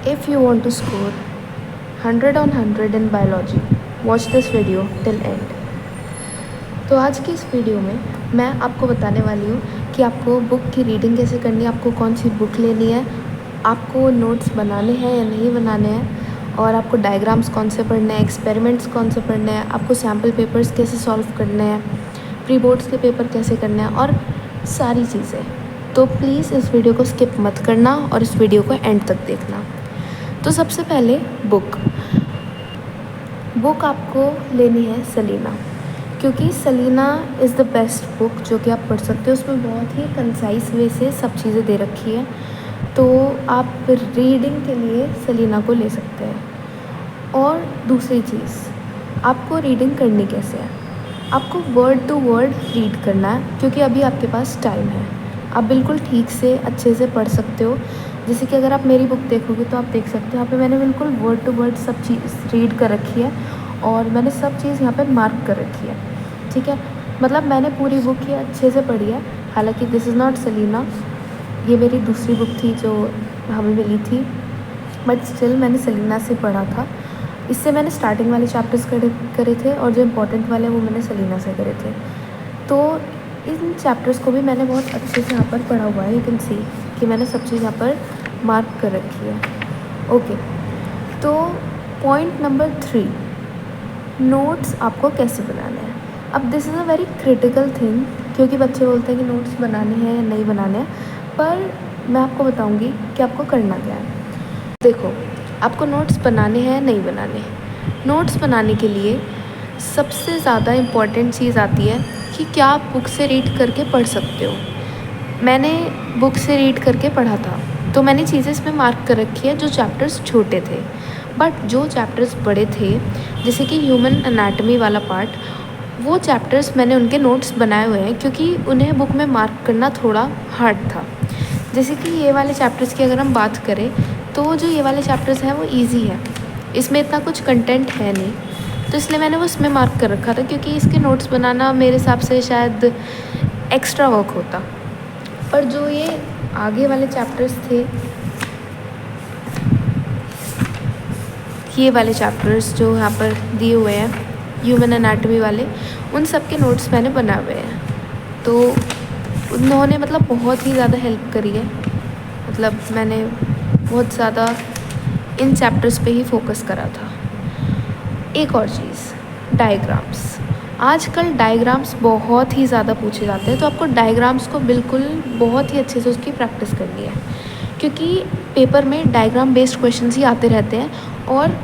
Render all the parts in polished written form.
If you want to score 100 on 100 in biology, watch this video till end. तो आज की इस video में मैं आपको बताने वाली हूँ कि आपको बुक की रीडिंग कैसे करनी है, आपको कौन सी बुक लेनी है, आपको नोट्स बनाने हैं या नहीं बनाने हैं, और आपको डायग्राम्स कौन से पढ़ने हैं, एक्सपेरिमेंट्स कौन से पढ़ने हैं, आपको सैम्पल पेपर्स कैसे सॉल्व करने हैं, प्री बोर्ड्स के पेपर कैसे करने हैं और सारी चीज़ें। तो प्लीज़ इस वीडियो को स्किप मत करना और इस वीडियो को एंड तक देखना। तो सबसे पहले बुक आपको लेनी है सलीना, क्योंकि Selina is the best book जो कि आप पढ़ सकते हो। उसमें बहुत ही कंसाइज वे से सब चीज़ें दे रखी है, तो आप रीडिंग के लिए सलीना को ले सकते हैं। और दूसरी चीज़, आपको रीडिंग करनी कैसे है, आपको वर्ड टू वर्ड रीड करना है, क्योंकि अभी आपके पास टाइम है, आप बिल्कुल ठीक से अच्छे से पढ़ सकते हो। जैसे कि अगर आप मेरी बुक देखोगे तो आप देख सकते हो यहाँ पे मैंने बिल्कुल वर्ड टू वर्ड सब चीज़ रीड कर रखी है और मैंने सब चीज़ यहाँ पे मार्क कर रखी है। ठीक है, मतलब मैंने पूरी बुक ही अच्छे से पढ़ी है। हालांकि दिस इज़ नॉट सलीना, ये मेरी दूसरी बुक थी जो हमें मिली थी, बट स्टिल मैंने सलीना से पढ़ा था। इससे मैंने स्टार्टिंग वाले चैप्टर्स करे थे और जो इम्पोर्टेंट वाले वो मैंने सलीना से करे थे। तो इन चैप्टर्स को भी मैंने बहुत अच्छे से यहाँ पर पढ़ा हुआ है। यू कैन सी कि मैंने सब चीज़ यहाँ पर मार्क कर रखी है। ओके, तो पॉइंट नंबर 3, नोट्स आपको कैसे बनाने हैं। अब this is a very critical thing, क्योंकि बच्चे बोलते हैं कि नोट्स बनाने हैं या नहीं बनाने हैं, पर मैं आपको बताऊंगी कि आपको करना क्या है। देखो, आपको नोट्स बनाने हैं नहीं बनाने। नोट्स बनाने के लिए सबसे ज़्यादा इम्पॉर्टेंट चीज़ आती है कि क्या आप बुक से रीड करके पढ़ सकते हो। मैंने बुक से रीड करके पढ़ा था, तो मैंने चीज़ें इसमें मार्क कर रखी है जो चैप्टर्स छोटे थे, बट जो चैप्टर्स बड़े थे जैसे कि ह्यूमन एनाटॉमी वाला पार्ट, वो चैप्टर्स मैंने उनके नोट्स बनाए हुए हैं, क्योंकि उन्हें बुक में मार्क करना थोड़ा हार्ड था। जैसे कि ये वाले चैप्टर्स की अगर हम बात करें तो जो ये वाले चैप्टर्स हैं वो इजी है, इसमें इतना कुछ कंटेंट है नहीं, तो इसलिए मैंने वो इसमें मार्क कर रखा था, क्योंकि इसके नोट्स बनाना मेरे हिसाब से शायद एक्स्ट्रा वर्क होता। पर जो ये आगे वाले चैप्टर्स थे, ये वाले चैप्टर्स जो यहाँ पर दिए हुए हैं ह्यूमन एनाटॉमी वाले, उन सब के नोट्स मैंने बनाए हुए हैं। तो उन्होंने मतलब बहुत ही ज़्यादा हेल्प करी है, मतलब मैंने बहुत ज़्यादा इन चैप्टर्स पे ही फोकस करा था। एक और चीज़, डायग्राम्स। आजकल डायग्राम्स बहुत ही ज़्यादा पूछे जाते हैं, तो आपको डायग्राम्स को बिल्कुल बहुत ही अच्छे से उसकी प्रैक्टिस करनी है, क्योंकि पेपर में डायग्राम बेस्ड क्वेश्चंस ही आते रहते हैं और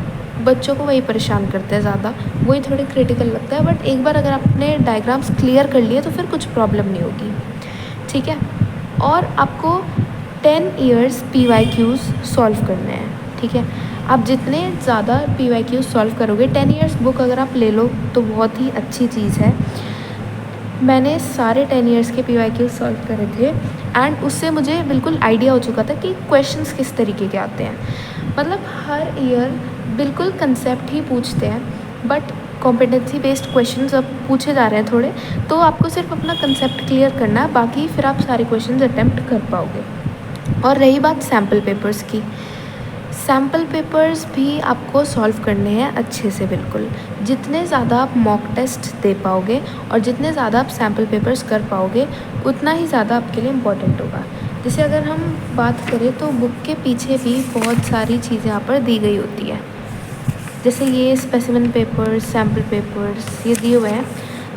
बच्चों को वही परेशान करते हैं ज़्यादा, वही थोड़े क्रिटिकल लगता है। बट एक बार अगर आपने डायग्राम्स क्लियर कर लिए तो फिर कुछ प्रॉब्लम नहीं होगी। ठीक है, और आपको 10 ईयर्स PYQs सॉल्व करने हैं। ठीक है, आप जितने ज़्यादा PYQs सॉल्व करोगे, 10 ईयर्स बुक अगर आप ले लो तो बहुत ही अच्छी चीज़ है। मैंने सारे 10 ईयर्स के PYQs सॉल्व करे थे एंड उससे मुझे बिल्कुल आइडिया हो चुका था कि क्वेश्चंस किस तरीके के आते हैं। मतलब हर ईयर बिल्कुल कंसेप्ट ही पूछते हैं, बट कॉम्पिटेंसी बेस्ड क्वेश्चंस अब पूछे जा रहे हैं थोड़े, तो आपको सिर्फ अपना कंसेप्ट क्लियर करना है, बाकी फिर आप सारे क्वेश्चंस अटेम्प्ट कर पाओगे। और रही बात सैम्पल पेपर्स की, सैम्पल पेपर्स भी आपको सॉल्व करने हैं अच्छे से। बिल्कुल जितने ज़्यादा आप मॉक टेस्ट दे पाओगे और जितने ज़्यादा आप सैम्पल पेपर्स कर पाओगे, उतना ही ज़्यादा आपके लिए इम्पॉर्टेंट होगा। जैसे अगर हम बात करें तो बुक के पीछे भी बहुत सारी चीज़ें यहाँ पर दी गई होती है, जैसे ये स्पेसिमेन पेपर्स, सैम्पल पेपर्स ये दिए हुए हैं।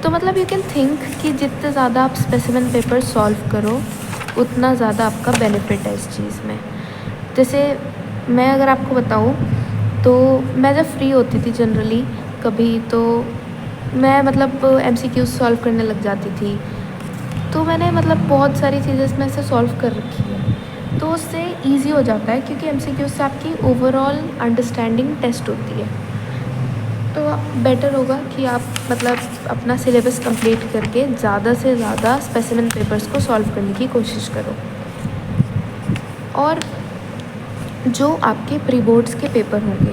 तो मतलब यू कैन थिंक कि जितने ज़्यादा आप स्पेसिमेन पेपर्स सॉल्व करो उतना ज़्यादा आपका बेनिफिट है इस चीज़ में। जैसे मैं अगर आपको बताऊँ तो मैं जब फ्री होती थी जनरली कभी, तो मैं मतलब MCQs सॉल्व करने लग जाती थी। तो मैंने मतलब बहुत सारी चीज़ें इसमें से सॉल्व कर रखी है, तो उससे इजी हो जाता है, क्योंकि MCQs से आपकी ओवरऑल अंडरस्टैंडिंग टेस्ट होती है। तो बेटर होगा कि आप मतलब अपना सिलेबस कंप्लीट करके ज़्यादा से ज़्यादा स्पेसिमेन पेपर्स को सॉल्व करने की कोशिश करो। और जो आपके प्री बोर्ड्स के पेपर होंगे,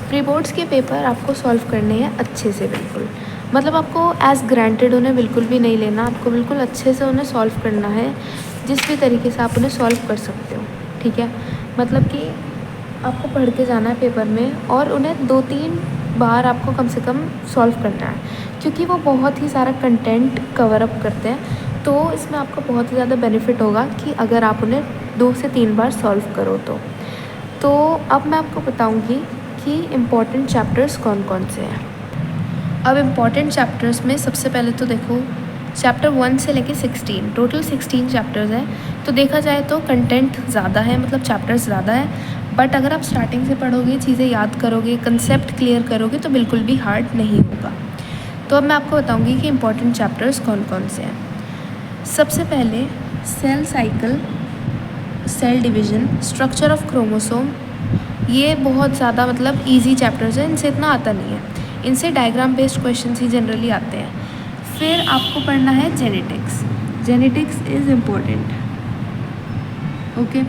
प्री बोर्ड्स के पेपर आपको सॉल्व करने हैं अच्छे से। बिल्कुल मतलब आपको एज़ ग्रांटेड उन्हें बिल्कुल भी नहीं लेना, आपको बिल्कुल अच्छे से उन्हें सॉल्व करना है, जिस भी तरीके से आप उन्हें सॉल्व कर सकते हो। ठीक है, मतलब कि आपको पढ़ के जाना है पेपर में, और उन्हें 2-3 बार आपको कम से कम सॉल्व करना है, क्योंकि वो बहुत ही सारा कंटेंट कवर अप करते हैं। तो इसमें आपको बहुत ही ज़्यादा बेनिफिट होगा कि अगर आप उन्हें 2 से 3 बार सॉल्व करो तो अब मैं आपको बताऊंगी कि इम्पॉर्टेंट चैप्टर्स कौन कौन से हैं। अब इम्पॉर्टेंट चैप्टर्स में सबसे पहले तो देखो, चैप्टर 1 से लेके 16, टोटल 16 चैप्टर्स हैं। तो देखा जाए तो कंटेंट ज़्यादा है, मतलब चैप्टर्स ज़्यादा है, बट अगर आप स्टार्टिंग से पढ़ोगे, चीज़ें याद करोगे, कंसेप्ट क्लियर करोगे तो बिल्कुल भी हार्ड नहीं होगा। तो अब मैं आपको बताऊंगी कि इम्पॉर्टेंट चैप्टर्स कौन कौन से हैं। सबसे पहले cell cycle, cell division, structure of chromosome, ये बहुत ज़्यादा मतलब इजी चैप्टर्स हैं, इनसे इतना आता नहीं है, इनसे डायग्राम बेस्ड क्वेश्चंस ही जनरली आते हैं। फिर आपको पढ़ना है genetics, genetics is important, okay.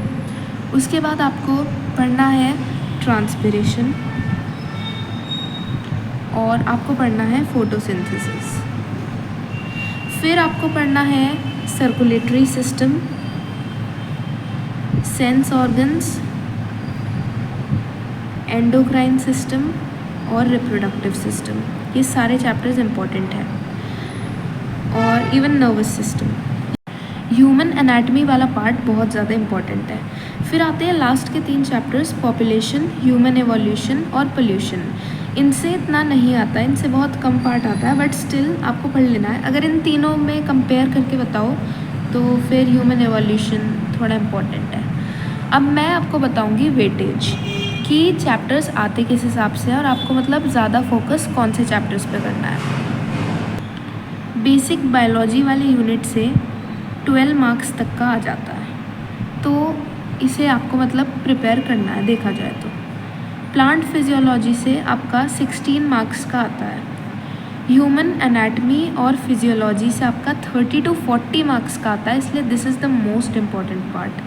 उसके बाद आपको पढ़ना है ट्रांसपिरेशन, और आपको पढ़ना है फोटोसिंथेसिस। फिर आपको पढ़ना है circulatory system, sense organs, endocrine system और रिप्रोडक्टिव सिस्टम, ये सारे चैप्टर्स इम्पॉर्टेंट हैं, और even nervous system. Human anatomy वाला पार्ट बहुत ज़्यादा इम्पॉर्टेंट है। फिर आते हैं लास्ट के 3 चैप्टर्स, पॉपुलेशन, ह्यूमन एवोल्यूशन और पोल्यूशन। इनसे इतना नहीं आता है, इनसे बहुत कम पार्ट आता है, बट स्टिल आपको पढ़ लेना है। अगर इन तीनों में कंपेयर करके बताओ तो फिर ह्यूमन एवोल्यूशन थोड़ा इम्पॉर्टेंट है। अब मैं आपको बताऊंगी वेटेज कि चैप्टर्स आते किस हिसाब से है, और आपको मतलब ज़्यादा फोकस कौन से चैप्टर्स पे करना है। बेसिक बायोलॉजी वाले यूनिट से 12 मार्क्स तक का आ जाता है, तो इसे आपको मतलब प्रिपेयर करना है देखा जाए तो। प्लांट फिजियोलॉजी से आपका 16 मार्क्स का आता है। ह्यूमन एनाटमी और फिजियोलॉजी से आपका 30 to 40 मार्क्स का आता है, इसलिए this is the most important part.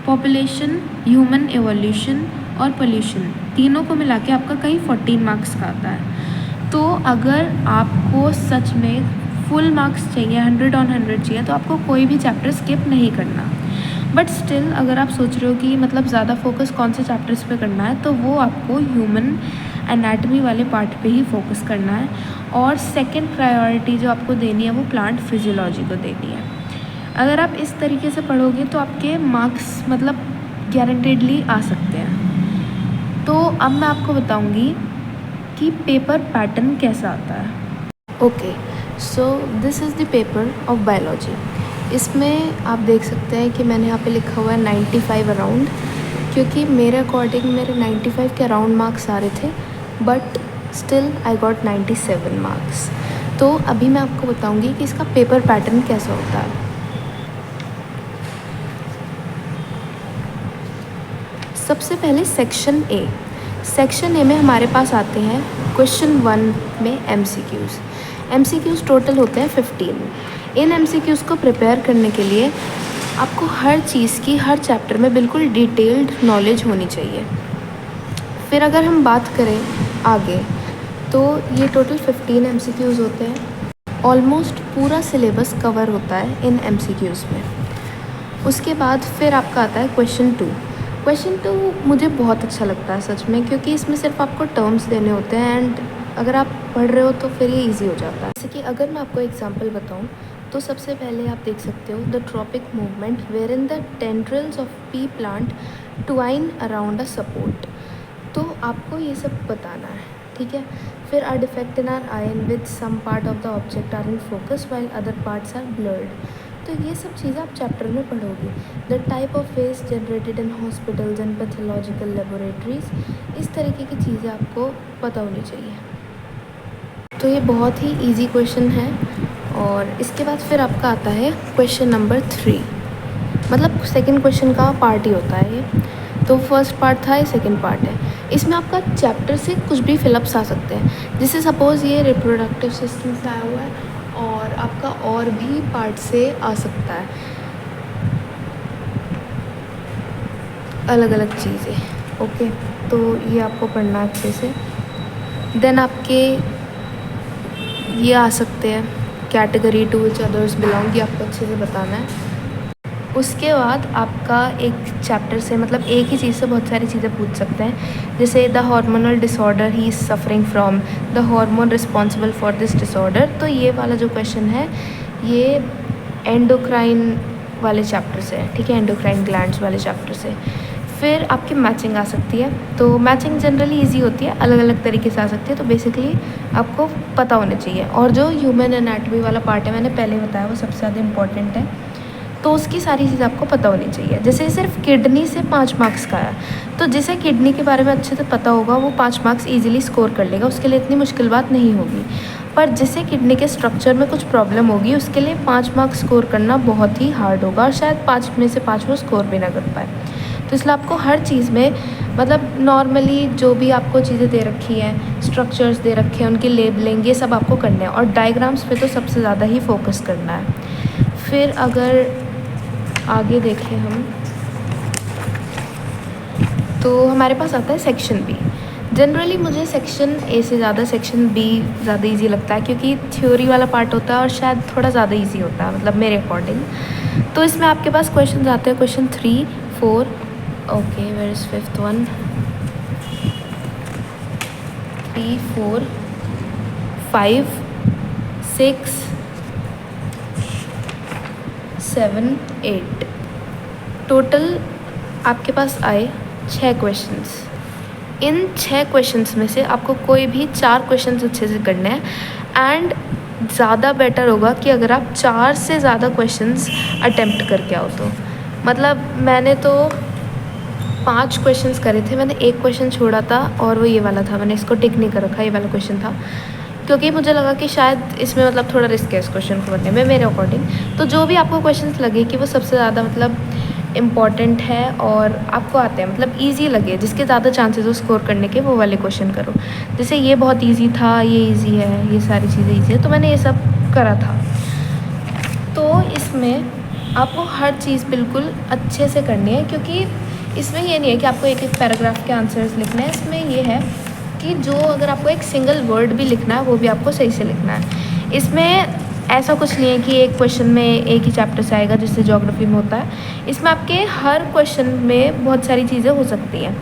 Population, human evolution और पोल्यूशन, तीनों को मिला के आपका कहीं 14 मार्क्स का आता है। तो अगर आपको सच में फुल मार्क्स चाहिए, 100 on 100 चाहिए, तो आपको कोई भी चैप्टर स्किप नहीं करना। बट स्टिल अगर आप सोच रहे हो कि मतलब ज़्यादा फोकस कौन से चैप्टर्स पे करना है, तो वो आपको ह्यूमन एनाटमी वाले पार्ट पे ही फोकस करना है, और सेकंड प्रायोरिटी जो आपको देनी है वो प्लांट फिजियोलॉजी को देनी है। अगर आप इस तरीके से पढ़ोगे तो आपके मार्क्स मतलब गारंटेडली आ सकते हैं। तो अब मैं आपको बताऊंगी कि पेपर पैटर्न कैसा आता है। Okay, so this is the paper of biology. इसमें आप देख सकते हैं कि मैंने यहाँ पे लिखा हुआ है 95 अराउंड, क्योंकि मेरे अकॉर्डिंग मेरे 95 के अराउंड मार्क्स आ रहे थे, but still I got 97 marks. तो अभी मैं आपको बताऊंगी कि इसका पेपर पैटर्न कैसा होता है। सबसे पहले सेक्शन ए। सेक्शन ए में हमारे पास आते हैं क्वेश्चन 1 में MCQs। MCQs टोटल होते हैं 15। इन MCQs को प्रिपेयर करने के लिए आपको हर चीज़ की हर चैप्टर में बिल्कुल डिटेल्ड नॉलेज होनी चाहिए। फिर अगर हम बात करें आगे, तो ये टोटल 15 MCQs होते हैं। ऑलमोस्ट पूरा सिलेबस कवर होता है इन MCQs में। उसके बाद फिर आपका आता है क्वेश्चन 2। क्वेश्चन 2 मुझे बहुत अच्छा लगता है सच में, क्योंकि इसमें सिर्फ आपको टर्म्स देने होते हैं, एंड अगर आप पढ़ रहे हो तो फिर ये इजी हो जाता है। जैसे कि अगर मैं आपको एग्जांपल बताऊं, तो सबसे पहले आप देख सकते हो the tropic movement where in the tendrils of pea plant twine around a support. तो आपको ये सब बताना है, ठीक है। फिर are defect in are I in with some part of the object are in focus while other parts are blurred. तो ये सब चीज़ें आप चैप्टर में पढ़ोगे। The type of waste generated in hospitals and pathological laboratories, इस तरीके की चीज़ें आपको पता होनी चाहिए। तो ये बहुत ही इजी क्वेश्चन है। और इसके बाद फिर आपका आता है क्वेश्चन नंबर 3, मतलब सेकंड क्वेश्चन का पार्ट ही होता है ये। तो फर्स्ट पार्ट था, ये सेकंड पार्ट है। इसमें आपका चैप्टर से कुछ भी फिलअप्स आ सकते हैं। जैसे सपोज़ ये रिप्रोडक्टिव सिस्टम से आया हुआ है, और आपका और भी पार्ट से आ सकता है, अलग अलग चीज़ें, ओके। तो ये आपको पढ़ना अच्छे से। देन आपके ये आ सकते हैं category to which others belong, ये आपको अच्छे से बताना है। उसके बाद आपका एक चैप्टर से मतलब एक ही चीज़ से बहुत सारी चीज़ें पूछ सकते हैं, जैसे the hormonal disorder he is suffering from, the hormone responsible for this disorder. तो ये वाला जो क्वेश्चन है ये एंडोक्राइन वाले चैप्टर से है, ठीक है, एंडोक्राइन ग्लैंड्स वाले चैप्टर से। फिर आपकी मैचिंग आ सकती है, तो मैचिंग जनरली इजी होती है, अलग अलग तरीके से आ सकती है, तो बेसिकली आपको पता होना चाहिए। और जो ह्यूमन एनाटॉमी वाला पार्ट है मैंने पहले बताया वो सबसे ज़्यादा इंपॉर्टेंट है, तो उसकी सारी चीज़ आपको पता होनी चाहिए। जैसे सिर्फ किडनी से 5 मार्क्स का है, तो जिसे किडनी के बारे में अच्छे से पता होगा वो 5 मार्क्स ईजिली स्कोर कर लेगा, उसके लिए इतनी मुश्किल बात नहीं होगी। पर जिसे किडनी के स्ट्रक्चर में कुछ प्रॉब्लम होगी उसके लिए 5 मार्क्स स्कोर करना बहुत ही हार्ड होगा, और शायद 5 में से 5 वो स्कोर भी ना कर पाए। तो इसलिए आपको हर चीज़ में मतलब नॉर्मली जो भी आपको चीज़ें दे रखी हैं, स्ट्रक्चर्स दे रखे हैं, उनकी लेबलिंग, ये सब आपको करना है, और डायग्राम्स पे तो सबसे ज़्यादा ही फोकस करना है। फिर अगर आगे देखें हम, तो हमारे पास आता है सेक्शन बी। जनरली मुझे सेक्शन ए से ज़्यादा सेक्शन बी ज़्यादा इजी लगता है, क्योंकि थ्योरी वाला पार्ट होता है और शायद थोड़ा ज़्यादा इजी होता है, मतलब मेरे अकॉर्डिंग। तो इसमें आपके पास क्वेश्चन आते हैं, question 3, 4, okay where is 5th one, 3, 4, 5, 6, 7, 8 total आपके पास आए 6 क्वेश्चंस। इन 6 क्वेश्चंस में से आपको कोई भी 4 क्वेश्चंस अच्छे से करने हैं, एंड ज़्यादा बेटर होगा कि अगर आप 4 से ज़्यादा क्वेश्चंस अटेम्प्ट करके आओ। तो मतलब मैंने तो 5 क्वेश्चंस करे थे, मैंने एक क्वेश्चन छोड़ा था और वो ये वाला था, मैंने इसको टिक नहीं कर रखा, ये वाला क्वेश्चन था, क्योंकि मुझे लगा कि शायद इसमें मतलब थोड़ा रिस्क है इस क्वेश्चन को करने में मेरे अकॉर्डिंग। तो जो भी आपको क्वेश्चंस लगे कि वो सबसे ज़्यादा मतलब इम्पॉर्टेंट है और आपको आते हैं, मतलब इजी लगे, जिसके ज़्यादा चांसेस हो स्कोर करने के, वो वाले क्वेश्चन करो। जैसे ये बहुत इजी था, ये इजी है, ये सारी चीज़ें इजी है, तो मैंने ये सब करा था। तो इसमें आपको हर चीज़ बिल्कुल अच्छे से करनी है, क्योंकि इसमें ये नहीं है कि आपको एक एक पैराग्राफ के आंसर्स लिखने हैं। इसमें ये है कि जो अगर आपको एक सिंगल वर्ड भी लिखना है वो भी आपको सही से लिखना है। इसमें ऐसा कुछ नहीं है कि एक क्वेश्चन में एक ही चैप्टर से आएगा, जिससे ज्योग्राफी में होता है। इसमें आपके हर क्वेश्चन में बहुत सारी चीज़ें हो सकती हैं,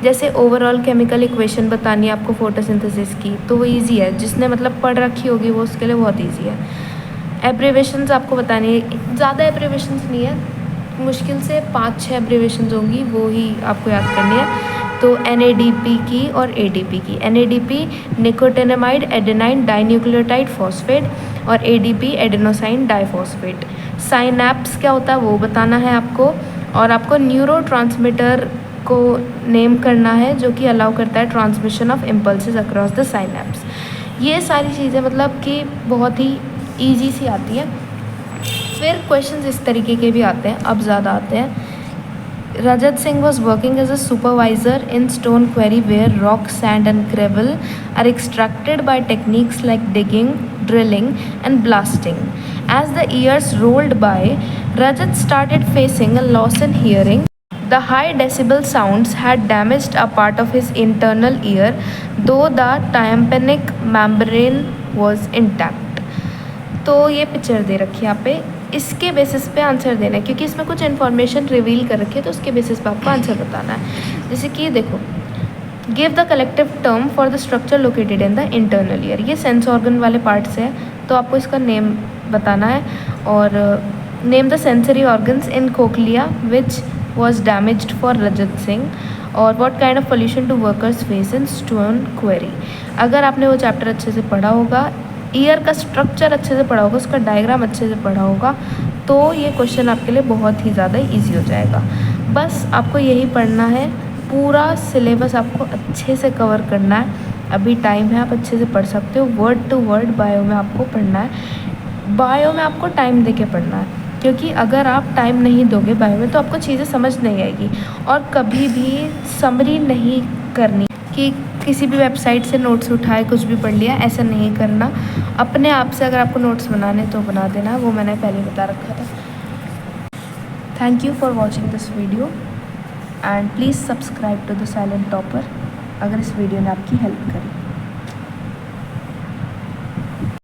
जैसे ओवरऑल केमिकल इक्वेशन बतानी है आपको फोटोसिंथेसिस की, तो वो ईजी है, जिसने मतलब पढ़ रखी होगी वो उसके लिए बहुत ईजी है। एब्रीवेशंस आपको बतानी है, ज़्यादा एब्रीवेशंस नहीं है, मुश्किल से 5-6 एब्रीवेशंस होंगी, वो ही आपको याद करनी है। तो NADP की और ADP की, NADP nicotinamide adenine dinucleotide phosphate, और ADP एडेनोसाइन डाइफॉस्फेट। साइनैप्स क्या होता है वो बताना है आपको, और आपको न्यूरोट्रांसमीटर को नेम करना है जो कि अलाउ करता है transmission of impulses across the synapse. ये सारी चीज़ें मतलब कि बहुत ही ईजी सी आती हैं। फिर क्वेश्चंस इस तरीके के भी आते हैं, अब ज़्यादा आते हैं। Rajat Singh was working as a supervisor in stone quarry where rock, sand and gravel are extracted by techniques like digging, drilling and blasting. As the years rolled by, Rajat started facing a loss in hearing. The high decibel sounds had damaged a part of his internal ear, though the tympanic membrane was intact. तो ये picture दे रखी है यहाँ पे, इसके basis पे answer देना है, क्योंकि इसमें कुछ इन्फॉर्मेशन रिवील कर रखी है, तो उसके बेसिस पे आपको आंसर बताना है। जैसे कि देखो, give the collective term for the structure located in the internal ear, ये सेंस ऑर्गन वाले पार्ट से है, तो आपको इसका नेम बताना है। और name the sensory organs in cochlea which was damaged for Rajat Singh, और what kind of pollution to workers face in stone quarry. अगर आपने वो चैप्टर अच्छे से पढ़ा होगा, ईयर का स्ट्रक्चर अच्छे से पढ़ा होगा, उसका डायग्राम अच्छे से पढ़ा होगा, तो ये क्वेश्चन आपके लिए बहुत ही ज़्यादा इजी हो जाएगा। बस आपको यही पढ़ना है, पूरा सिलेबस आपको अच्छे से कवर करना है। अभी टाइम है, आप अच्छे से पढ़ सकते हो। वर्ड टू वर्ड बायो में आपको पढ़ना है, बायो में आपको टाइम दे के पढ़ना है, क्योंकि अगर आप टाइम नहीं दोगे बायो में तो आपको चीज़ें समझ नहीं आएगी। और कभी भी समरी नहीं करनी कि किसी भी वेबसाइट से नोट्स उठाए कुछ भी पढ़ लिया, ऐसा नहीं करना। अपने आप से अगर आपको नोट्स बनाने तो बना देना, वो मैंने पहले बता रखा था। Thank you for watching this video and please subscribe to the Silent Topper, अगर इस वीडियो ने आपकी हेल्प करी।